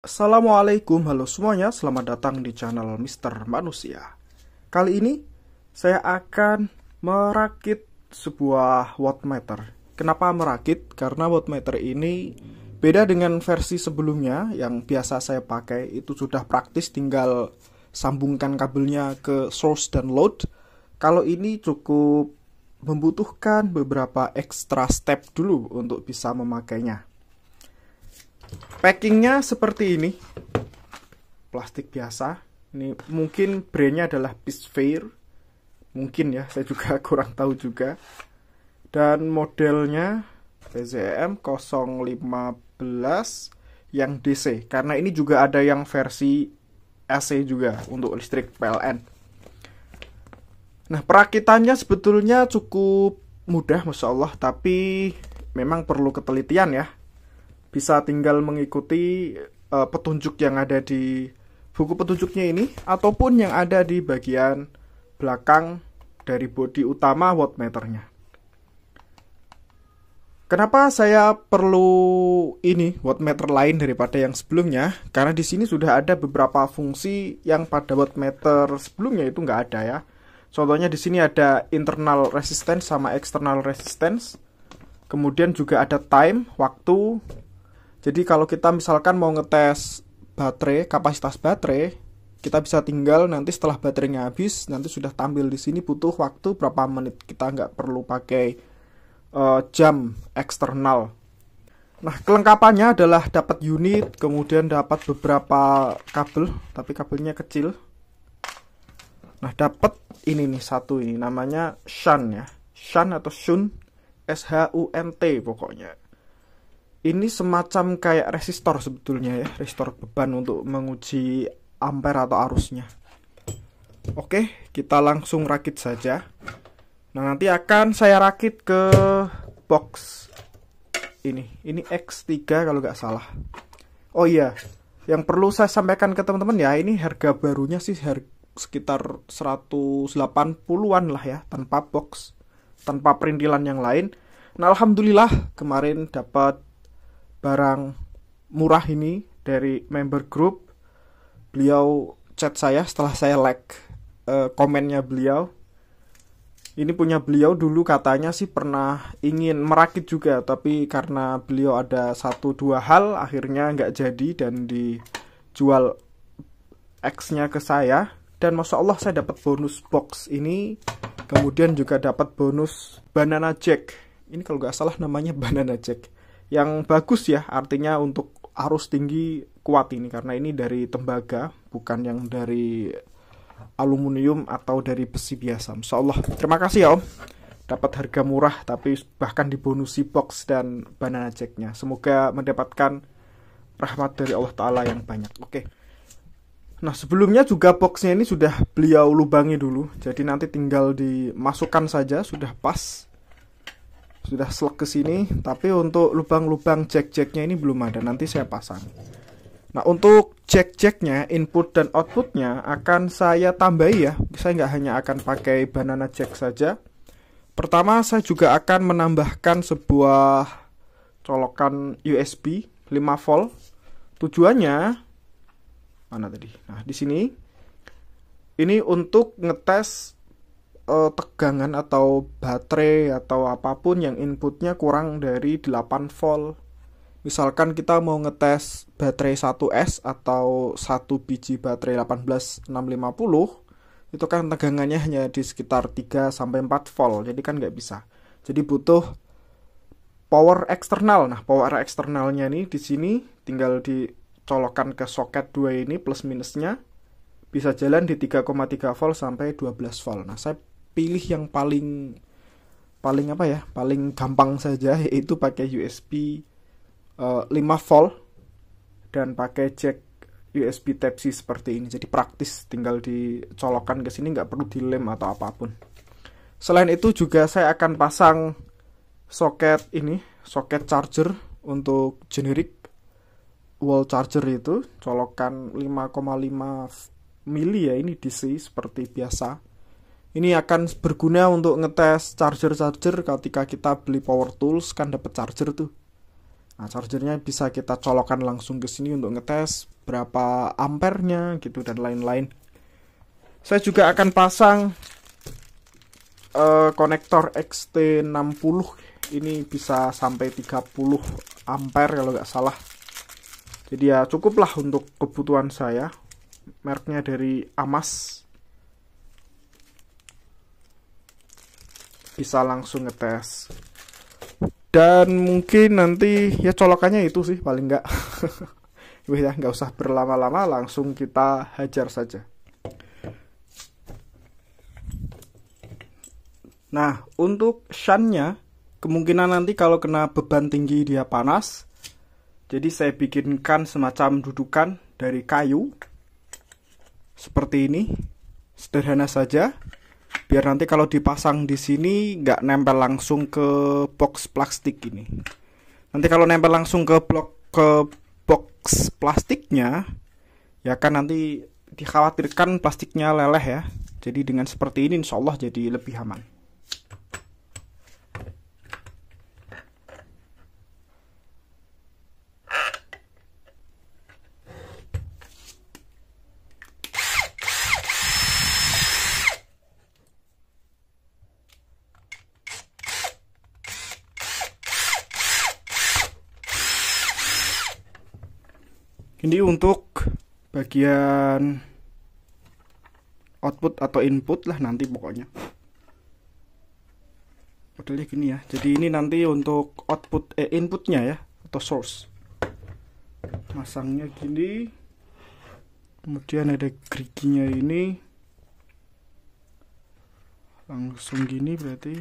Assalamualaikum, halo semuanya, selamat datang di channel Mister Manusia. Kali ini saya akan merakit sebuah wattmeter. Kenapa merakit? Karena wattmeter ini beda dengan versi sebelumnya yang biasa saya pakai. Itu sudah praktis, tinggal sambungkan kabelnya ke source dan load. Kalau ini cukup membutuhkan beberapa extra step dulu untuk bisa memakainya. Packingnya seperti ini, plastik biasa. Ini mungkin brandnya adalah Peacefair, mungkin ya, saya juga kurang tahu juga. Dan modelnya PZM 015 yang DC, karena ini juga ada yang versi AC juga untuk listrik PLN. Nah, perakitannya sebetulnya cukup mudah, Masya Allah, tapi memang perlu ketelitian ya. Bisa tinggal mengikuti petunjuk yang ada di buku petunjuknya ini, ataupun yang ada di bagian belakang dari bodi utama wattmeternya. Kenapa saya perlu ini wattmeter lain daripada yang sebelumnya? Karena di sini sudah ada beberapa fungsi yang pada wattmeter sebelumnya itu nggak ada ya. Contohnya di sini ada internal resistance sama external resistance. Kemudian juga ada time, waktu. Jadi kalau kita misalkan mau ngetes baterai, kapasitas baterai, kita bisa tinggal nanti setelah baterainya habis, nanti sudah tampil di sini butuh waktu berapa menit. Kita nggak perlu pakai jam eksternal. Nah, kelengkapannya adalah dapat unit, kemudian dapat beberapa kabel, tapi kabelnya kecil. Nah, dapat ini nih satu ini, namanya shunt ya, shunt atau shunt, SHUNT pokoknya. Ini semacam kayak resistor sebetulnya ya, resistor beban untuk menguji ampere atau arusnya. Oke, kita langsung rakit saja. Nah, nanti akan saya rakit ke box ini X3 kalau nggak salah. Oh iya, yang perlu saya sampaikan ke teman-teman ya, ini harga barunya sih sekitar 180-an lah ya, tanpa box, tanpa perintilan yang lain. Nah, alhamdulillah kemarin dapat barang murah ini dari member group. Beliau chat saya setelah saya like komennya beliau. Ini punya beliau, dulu katanya sih pernah ingin merakit juga, tapi karena beliau ada 1-2 hal akhirnya nggak jadi dan dijual X-nya ke saya. Dan Masya Allah saya dapat bonus box ini, kemudian juga dapat bonus banana jack. Ini kalau nggak salah namanya banana jack, yang bagus ya, artinya untuk arus tinggi kuat ini, karena ini dari tembaga, bukan yang dari aluminium atau dari besi biasa. Masya Allah, terima kasih ya Om, dapat harga murah tapi bahkan dibonusi box dan banana jacknya. Semoga mendapatkan rahmat dari Allah Ta'ala yang banyak. Oke. Nah, sebelumnya juga boxnya ini sudah beliau lubangi dulu, jadi nanti tinggal dimasukkan saja, sudah pas, sudah selek ke sini. Tapi untuk lubang-lubang jack-jacknya ini belum ada, nanti saya pasang. Nah, untuk jack-jacknya, input dan outputnya akan saya tambahi ya. Saya nggak hanya akan pakai banana jack saja. Pertama, saya juga akan menambahkan sebuah colokan USB 5 volt. Tujuannya mana tadi? Nah, di sini ini untuk ngetes tegangan atau baterai atau apapun yang inputnya kurang dari 8 volt. Misalkan kita mau ngetes baterai 1S atau 1 biji baterai 18650, itu kan tegangannya hanya di sekitar 3-4 volt, jadi kan nggak bisa. Jadi butuh power eksternal. Nah, power eksternalnya nih di sini tinggal dicolokkan ke soket 2 ini, plus minusnya bisa jalan di 3,3 volt sampai 12 volt. Nah, saya pilih yang paling apa ya, paling gampang saja, yaitu pakai USB 5 volt dan pakai jack USB Type-C seperti ini. Jadi praktis, tinggal dicolokkan ke sini, nggak perlu dilem atau apapun. Selain itu juga saya akan pasang soket ini, soket charger untuk generic wall charger itu, colokan 5,5 mili ya, ini DC seperti biasa. Ini akan berguna untuk ngetes charger-charger ketika kita beli power tools, kan dapat charger tuh. Nah, chargernya bisa kita colokkan langsung ke sini untuk ngetes berapa ampernya gitu dan lain-lain. Saya juga akan pasang konektor XT60. Ini bisa sampai 30 ampere kalau nggak salah. Jadi ya cukuplah untuk kebutuhan saya. Mereknya dari Amas. Bisa langsung ngetes. Dan mungkin nanti ya colokannya itu sih paling nggak. Ya nggak usah berlama-lama, langsung kita hajar saja. Nah, untuk shuntnya kemungkinan nanti kalau kena beban tinggi dia panas. Jadi saya bikinkan semacam dudukan dari kayu seperti ini, sederhana saja. Biar nanti kalau dipasang di sini nggak nempel langsung ke box plastik ini. Nanti kalau nempel langsung ke box plastiknya, ya kan nanti dikhawatirkan plastiknya leleh ya. Jadi dengan seperti ini insya Allah jadi lebih aman. Ini untuk bagian output atau input lah nanti pokoknya. Modelnya gini ya. Jadi ini nanti untuk output inputnya ya atau source. Masangnya gini. Kemudian ada geriginya ini. Langsung gini berarti.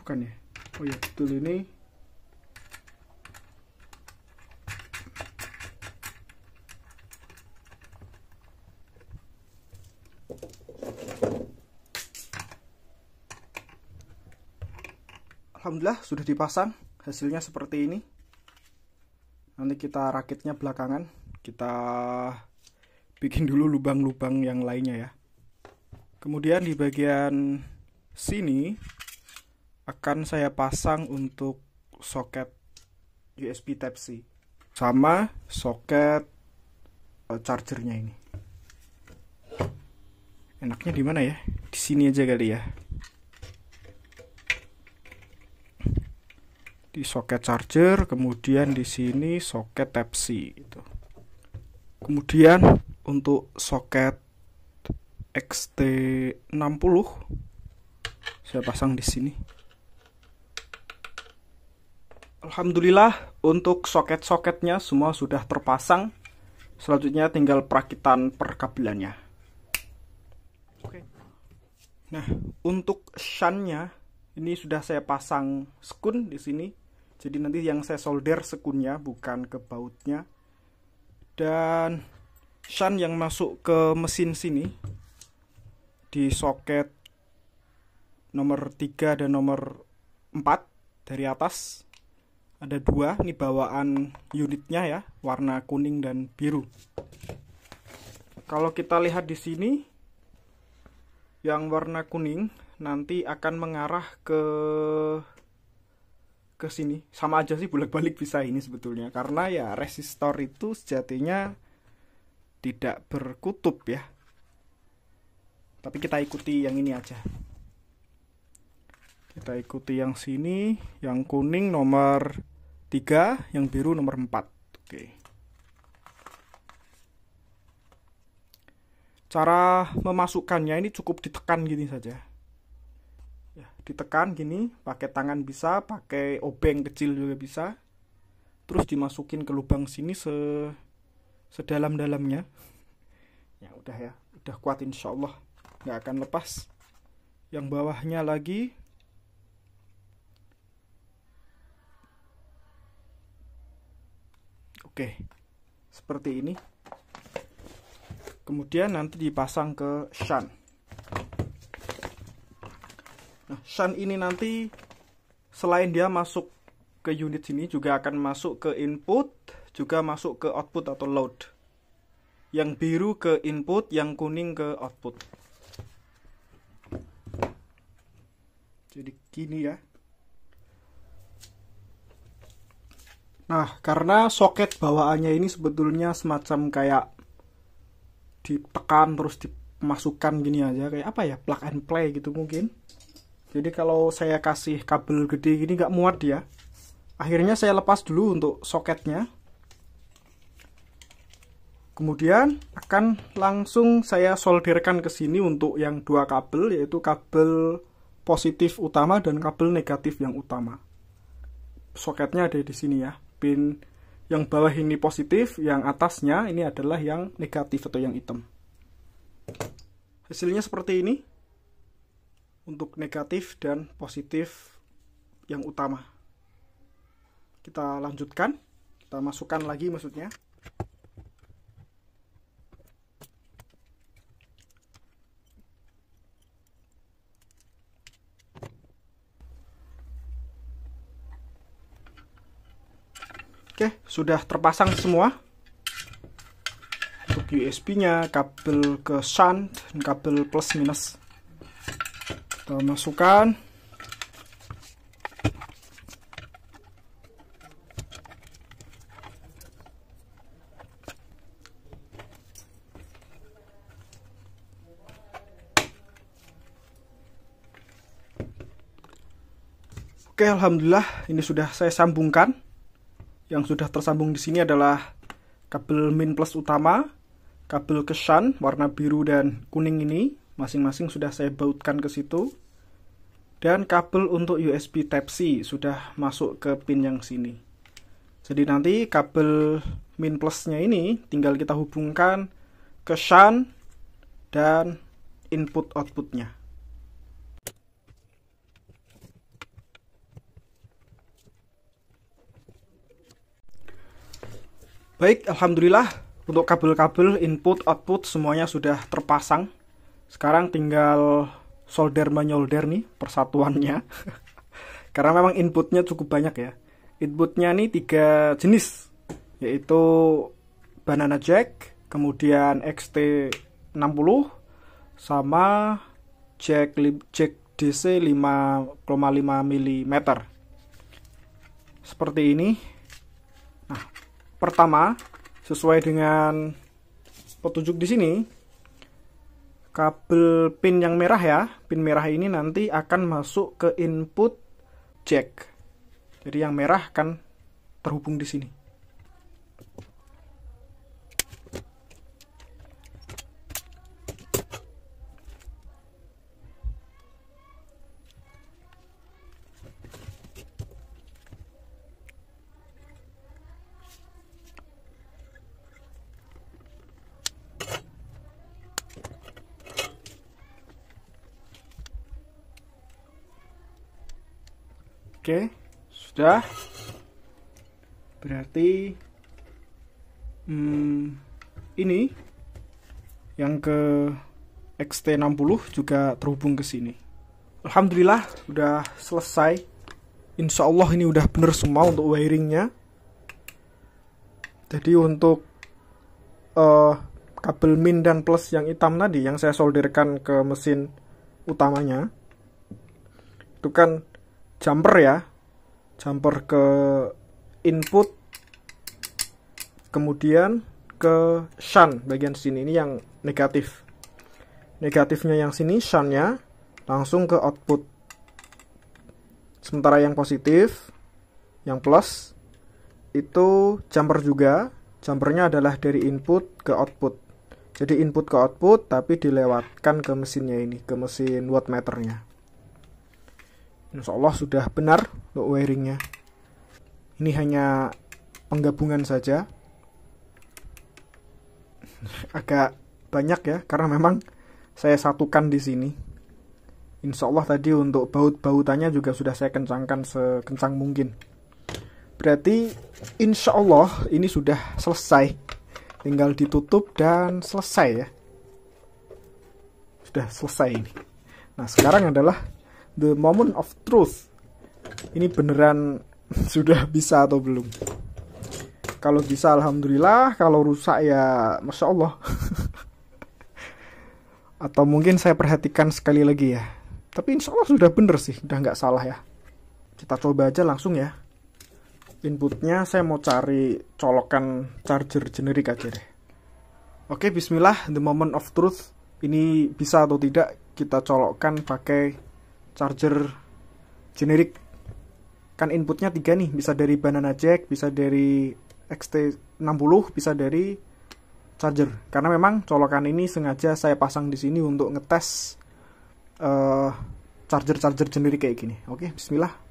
Bukan ya? Oh ya betul ini. Alhamdulillah sudah dipasang, hasilnya seperti ini. Nanti kita rakitnya belakangan, kita bikin dulu lubang-lubang yang lainnya ya. Kemudian di bagian sini akan saya pasang untuk soket USB Type-C sama soket chargernya ini. Enaknya di mana ya? Di sini aja kali ya. Di soket charger, kemudian di sini soket Type-C gitu. Kemudian untuk soket XT60 saya pasang di sini. Alhamdulillah untuk soket-soketnya semua sudah terpasang. Selanjutnya tinggal perakitan perkabelannya. Oke. Nah, untuk shuntnya ini sudah saya pasang sekun di sini. Jadi nanti yang saya solder sekunnya, bukan ke bautnya. Dan shunt yang masuk ke mesin sini di soket nomor 3 dan nomor 4 dari atas. Ada dua, ini bawaan unitnya ya, warna kuning dan biru. Kalau kita lihat di sini, yang warna kuning nanti akan mengarah ke sini. Sama aja sih, bolak-balik bisa ini sebetulnya, karena ya resistor itu sejatinya tidak berkutub ya. Tapi kita ikuti yang ini aja. Kita ikuti yang sini, yang kuning nomor 3, yang biru nomor 4. Oke. Cara memasukkannya ini cukup ditekan gini saja. Ya, ditekan gini, pakai tangan bisa, pakai obeng kecil juga bisa. Terus dimasukin ke lubang sini sedalam-dalamnya. Ya udah ya, udah kuat insya Allah, nggak akan lepas. Yang bawahnya lagi. Oke, seperti ini. Kemudian nanti dipasang ke shunt. Nah, shunt ini nanti selain dia masuk ke unit sini, juga akan masuk ke input, juga masuk ke output atau load. Yang biru ke input, yang kuning ke output. Jadi gini ya. Nah, karena soket bawaannya ini sebetulnya semacam kayak ditekan terus dimasukkan gini aja, kayak apa ya, plug and play gitu mungkin. Jadi kalau saya kasih kabel gede gini nggak muat dia. Akhirnya saya lepas dulu untuk soketnya. Kemudian akan langsung saya solderkan ke sini untuk yang dua kabel, yaitu kabel positif utama dan kabel negatif yang utama. Soketnya ada di sini ya. Pin yang bawah ini positif, yang atasnya ini adalah yang negatif atau yang hitam. Hasilnya seperti ini. Untuk negatif dan positif yang utama. Kita lanjutkan. Kita masukkan lagi maksudnya. Oke, sudah terpasang semua. Untuk USB-nya, kabel ke shunt, dan kabel plus minus. Kita masukkan. Oke, alhamdulillah ini sudah saya sambungkan. Yang sudah tersambung di sini adalah kabel min plus utama, kabel ke shunt warna biru dan kuning ini masing-masing sudah saya bautkan ke situ. Dan kabel untuk USB Type-C sudah masuk ke pin yang sini. Jadi nanti kabel min plusnya ini tinggal kita hubungkan ke shunt dan input outputnya. Baik, alhamdulillah untuk kabel-kabel input output semuanya sudah terpasang. Sekarang tinggal solder menyolder nih persatuannya. Karena memang inputnya cukup banyak ya. Inputnya nih 3 jenis, yaitu banana jack, kemudian XT60 sama jack DC 5,5 mm. Seperti ini. Nah, pertama, sesuai dengan petunjuk di sini, kabel pin yang merah ya, pin merah ini nanti akan masuk ke input jack. Jadi yang merah akan terhubung di sini. Oke, sudah. Berarti ini yang ke XT60 juga terhubung ke sini. Alhamdulillah udah selesai. Insya Allah ini udah bener semua untuk wiringnya. Jadi untuk kabel min dan plus yang hitam tadi yang saya solderkan ke mesin utamanya, itu kan jumper ya, jumper ke input, kemudian ke shunt bagian sini, ini yang negatif. Negatifnya yang sini, shuntnya langsung ke output. Sementara yang positif, yang plus, itu jumper juga. Jumpernya adalah dari input ke output. Jadi input ke output, tapi dilewatkan ke mesinnya ini, ke mesin wattmeternya. Insya Allah sudah benar untuk wiringnya. Ini hanya penggabungan saja. Agak banyak ya, karena memang saya satukan di sini. Insya Allah tadi untuk baut-bautannya juga sudah saya kencangkan sekencang mungkin. Berarti insya Allah ini sudah selesai. Tinggal ditutup dan selesai ya. Sudah selesai ini. Nah, sekarang adalah the moment of truth. Ini beneran sudah bisa atau belum? Kalau bisa alhamdulillah, kalau rusak ya Masya Allah. Atau mungkin saya perhatikan sekali lagi ya. Tapi insya Allah sudah bener sih, udah nggak salah ya. Kita coba aja langsung ya. inputnya saya mau cari colokan charger generik aja deh. Oke, bismillah, the moment of truth. Ini bisa atau tidak kita colokkan pakai charger generik. Kan inputnya 3 nih, bisa dari banana jack, bisa dari XT60, bisa dari charger. Karena memang colokan ini sengaja saya pasang di sini untuk ngetes charger generik kayak gini. Oke, bismillah.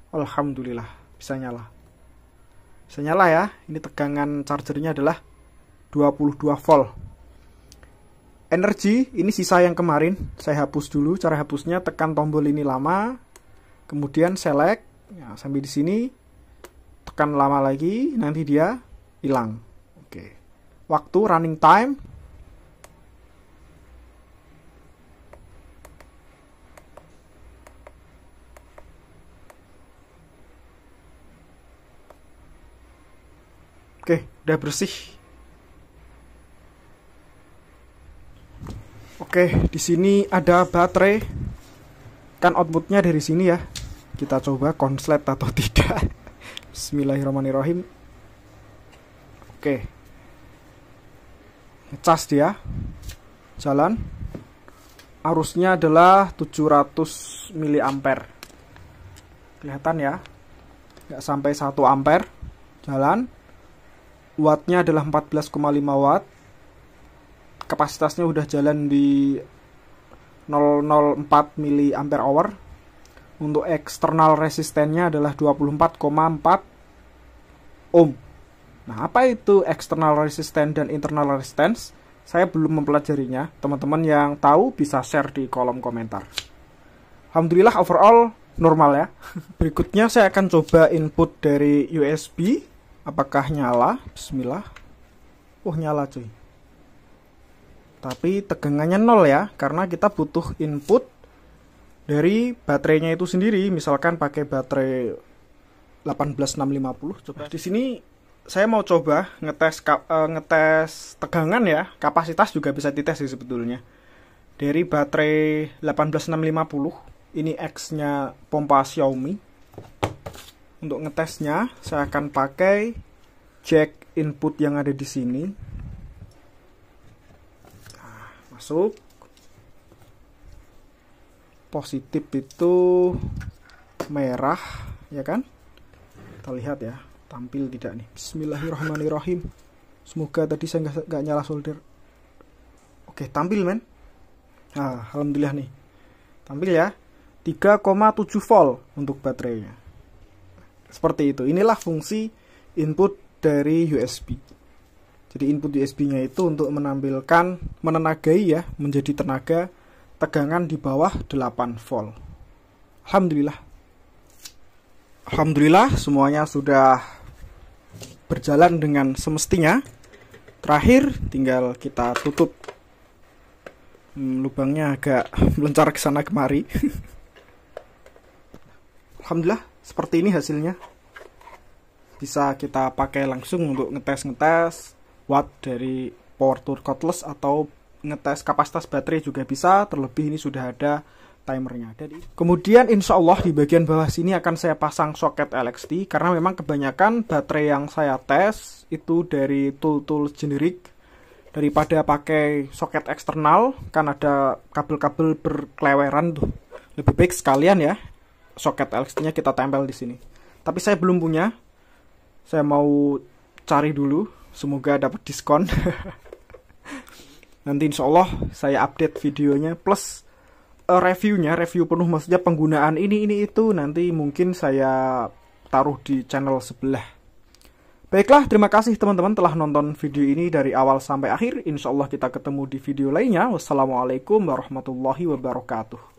Alhamdulillah, bisa nyala. Bisa nyala ya. Ini tegangan chargernya adalah 22 volt. Energi, ini sisa yang kemarin. Saya hapus dulu. Cara hapusnya tekan tombol ini lama, kemudian select. Ya, sampai di sini tekan lama lagi, nanti dia hilang. Oke. Waktu running time. Oke, udah bersih. Oke, di sini ada baterai. Kan outputnya dari sini ya. Kita coba konslet atau tidak. Bismillahirrahmanirrahim. Oke. Ngecas dia. Jalan. Arusnya adalah 700 mA. Kelihatan ya. Nggak sampai 1 ampere. Jalan. Wattnya adalah 14,5 watt. Kapasitasnya udah jalan di 004 mAh. Untuk eksternal resistennya adalah 24,4 ohm. Nah, apa itu external resistance dan internal resistance? Saya belum mempelajarinya. Teman-teman yang tahu bisa share di kolom komentar. Alhamdulillah overall normal ya. Berikutnya saya akan coba input dari USB. Apakah nyala? Bismillah. Nyala cuy. Tapi tegangannya 0 ya, karena kita butuh input dari baterainya itu sendiri. Misalkan pakai baterai 18650. Coba di sini saya mau coba ngetes tegangan ya. Kapasitas juga bisa dites sih sebetulnya. Dari baterai 18650. Ini X-nya pompa Xiaomi. Untuk ngetesnya, saya akan pakai jack input yang ada di sini. Nah, masuk. Positif itu merah, ya kan? Kita lihat ya, tampil tidak nih. Bismillahirrahmanirrahim. Semoga tadi saya nggak nyala solder. Oke, tampil men. Nah, alhamdulillah nih. Tampil ya. 3,7 volt untuk baterainya. Seperti itu. Inilah fungsi input dari USB. Jadi input USB-nya itu untuk menenagai ya, menjadi tenaga tegangan di bawah 8 volt. Alhamdulillah. Alhamdulillah semuanya sudah berjalan dengan semestinya. Terakhir tinggal kita tutup. Lubangnya agak melencar ke sana kemari. Alhamdulillah, seperti ini hasilnya. Bisa kita pakai langsung untuk ngetes watt dari power to cordless atau ngetes kapasitas baterai juga bisa. Terlebih ini sudah ada timernya. Kemudian insya Allah di bagian bawah sini akan saya pasang soket LXT. Karena memang kebanyakan baterai yang saya tes itu dari tool-tool generik. Daripada pakai soket eksternal, kan ada kabel-kabel berkeleweran tuh. Lebih baik sekalian ya, soket LXT-nya kita tempel di sini. Tapi saya belum punya. Saya mau cari dulu. Semoga dapat diskon. Nanti insya Allah saya update videonya plus reviewnya, review penuh maksudnya penggunaan ini itu nanti mungkin saya taruh di channel sebelah. Baiklah, terima kasih teman-teman telah nonton video ini dari awal sampai akhir. Insya Allah kita ketemu di video lainnya. Wassalamualaikum warahmatullahi wabarakatuh.